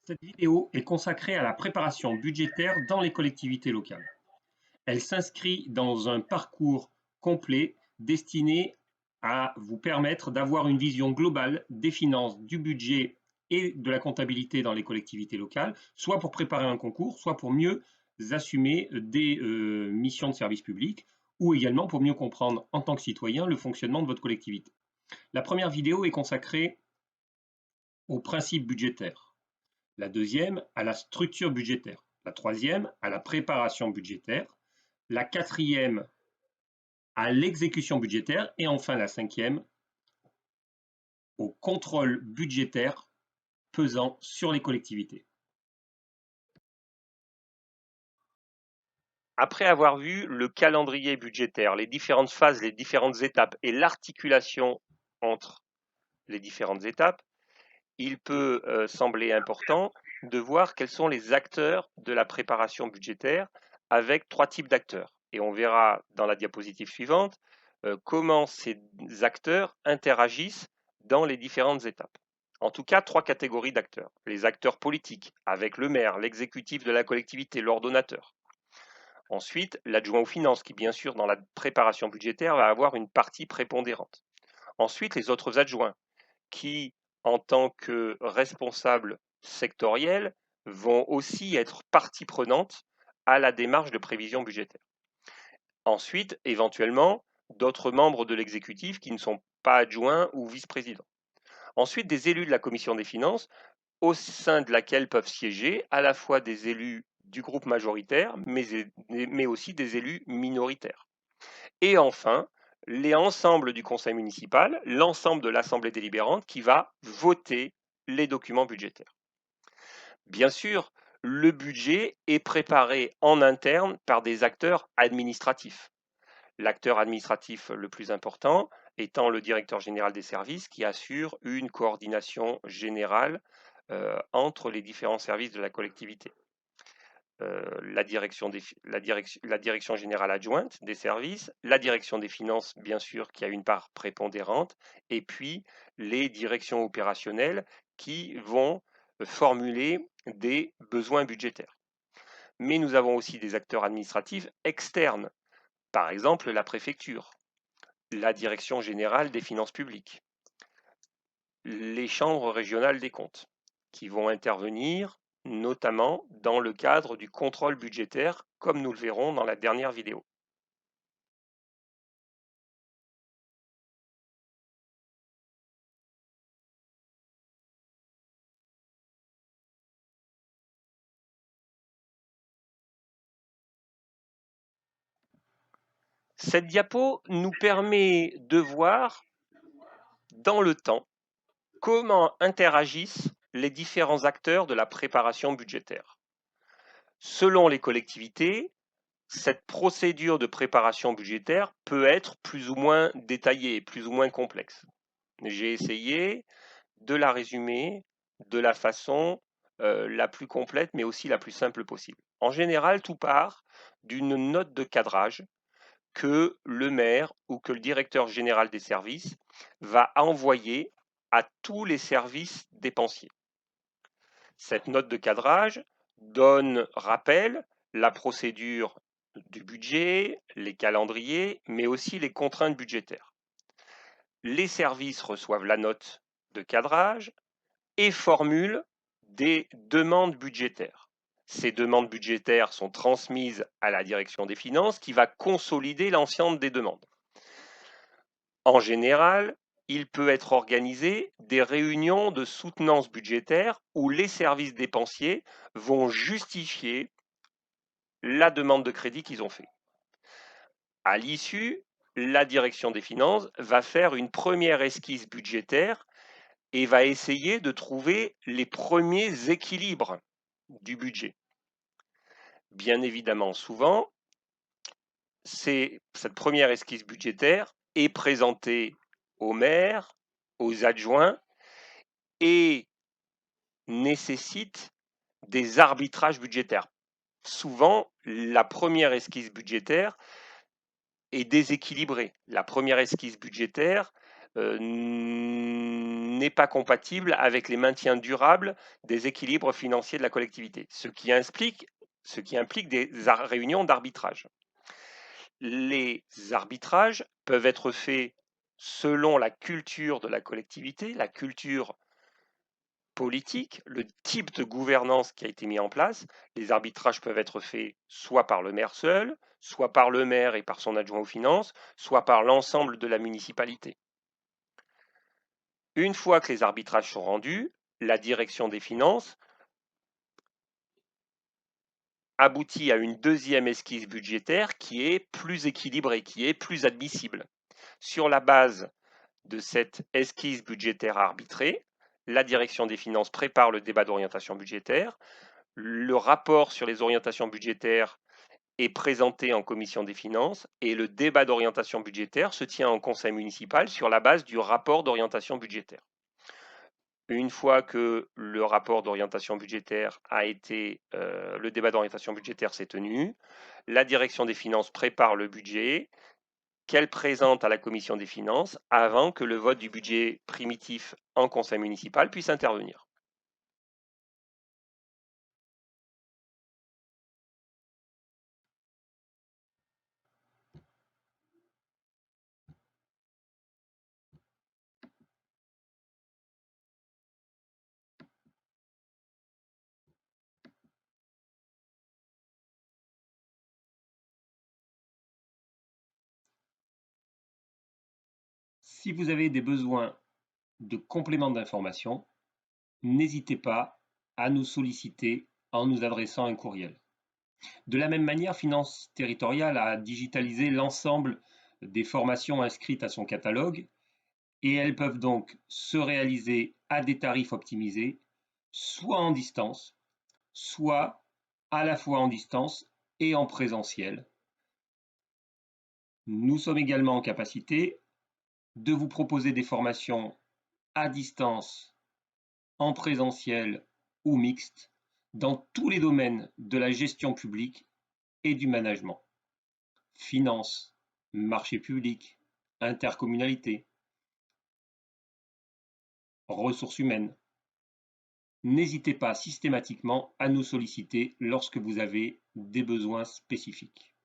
Cette vidéo est consacrée à la préparation budgétaire dans les collectivités locales. Elle s'inscrit dans un parcours complet destiné à vous permettre d'avoir une vision globale des finances, du budget et de la comptabilité dans les collectivités locales, soit pour préparer un concours, soit pour mieux assumer des missions de service public, ou également pour mieux comprendre en tant que citoyen le fonctionnement de votre collectivité. La première vidéo est consacrée aux principes budgétaires. La deuxième, à la structure budgétaire. La troisième, à la préparation budgétaire. La quatrième, à l'exécution budgétaire. Et enfin, la cinquième, au contrôle budgétaire pesant sur les collectivités. Après avoir vu le calendrier budgétaire, les différentes phases, les différentes étapes et l'articulation entre les différentes étapes, il peut sembler important de voir quels sont les acteurs de la préparation budgétaire avec 3 types d'acteurs. Et on verra dans la diapositive suivante comment ces acteurs interagissent dans les différentes étapes. En tout cas, 3 catégories d'acteurs. Les acteurs politiques, avec le maire, l'exécutif de la collectivité, l'ordonnateur. Ensuite, l'adjoint aux finances, qui bien sûr dans la préparation budgétaire va avoir une partie prépondérante. Ensuite, les autres adjoints, qui en tant que responsables sectoriels vont aussi être partie prenante à la démarche de prévision budgétaire. Ensuite, éventuellement, d'autres membres de l'exécutif qui ne sont pas adjoints ou vice-présidents. Ensuite, des élus de la commission des finances, au sein de laquelle peuvent siéger à la fois des élus du groupe majoritaire, mais aussi des élus minoritaires. Et enfin, l'ensemble du conseil municipal, l'ensemble de l'assemblée délibérante qui va voter les documents budgétaires. Bien sûr, le budget est préparé en interne par des acteurs administratifs. L'acteur administratif le plus important étant le directeur général des services qui assure une coordination générale entre les différents services de la collectivité. La direction générale adjointe des services, la direction des finances, bien sûr, qui a une part prépondérante, et puis les directions opérationnelles qui vont formuler des besoins budgétaires. Mais nous avons aussi des acteurs administratifs externes, par exemple la préfecture, la direction générale des finances publiques, les chambres régionales des comptes, qui vont intervenir notamment dans le cadre du contrôle budgétaire, comme nous le verrons dans la dernière vidéo. Cette diapo nous permet de voir dans le temps comment interagissent les différents acteurs de la préparation budgétaire. Selon les collectivités, cette procédure de préparation budgétaire peut être plus ou moins détaillée, plus ou moins complexe. J'ai essayé de la résumer de la façon la plus complète, mais aussi la plus simple possible. En général, tout part d'une note de cadrage que le maire ou que le directeur général des services va envoyer à tous les services dépensiers. Cette note de cadrage rappelle la procédure du budget, les calendriers, mais aussi les contraintes budgétaires. Les services reçoivent la note de cadrage et formulent des demandes budgétaires. Ces demandes budgétaires sont transmises à la direction des finances qui va consolider l'ensemble des demandes. En général, il peut être organisé des réunions de soutenance budgétaire où les services dépensiers vont justifier la demande de crédit qu'ils ont fait. À l'issue, la direction des finances va faire une première esquisse budgétaire et va essayer de trouver les premiers équilibres du budget. Bien évidemment, souvent, cette première esquisse budgétaire est présentée au maire, aux adjoints et nécessite des arbitrages budgétaires. Souvent, la première esquisse budgétaire est déséquilibrée. La première esquisse budgétaire n'est pas compatible avec les maintiens durables des équilibres financiers de la collectivité, ce qui implique des réunions d'arbitrage. Les arbitrages peuvent être faits selon la culture de la collectivité, la culture politique, le type de gouvernance qui a été mis en place. Les arbitrages peuvent être faits soit par le maire seul, soit par le maire et par son adjoint aux finances, soit par l'ensemble de la municipalité. Une fois que les arbitrages sont rendus, la direction des finances aboutit à une deuxième esquisse budgétaire qui est plus équilibrée, qui est plus admissible. Sur la base de cette esquisse budgétaire arbitrée, la direction des finances prépare le débat d'orientation budgétaire. Le rapport sur les orientations budgétaires est présenté en commission des finances et le débat d'orientation budgétaire se tient en conseil municipal sur la base du rapport d'orientation budgétaire. Une fois que le rapport d'orientation budgétaire a été, le débat d'orientation budgétaire s'est tenu, la direction des finances prépare le budget qu'elle présente à la commission des finances avant que le vote du budget primitif en conseil municipal puisse intervenir. Si vous avez des besoins de compléments d'information, n'hésitez pas à nous solliciter en nous adressant un courriel. De la même manière, Finances Territoriales a digitalisé l'ensemble des formations inscrites à son catalogue et elles peuvent donc se réaliser à des tarifs optimisés, soit en distance, soit à la fois en distance et en présentiel. Nous sommes également en capacité de vous proposer des formations à distance, en présentiel ou mixte, dans tous les domaines de la gestion publique et du management. Finances, marchés publics, intercommunalité, ressources humaines. N'hésitez pas systématiquement à nous solliciter lorsque vous avez des besoins spécifiques.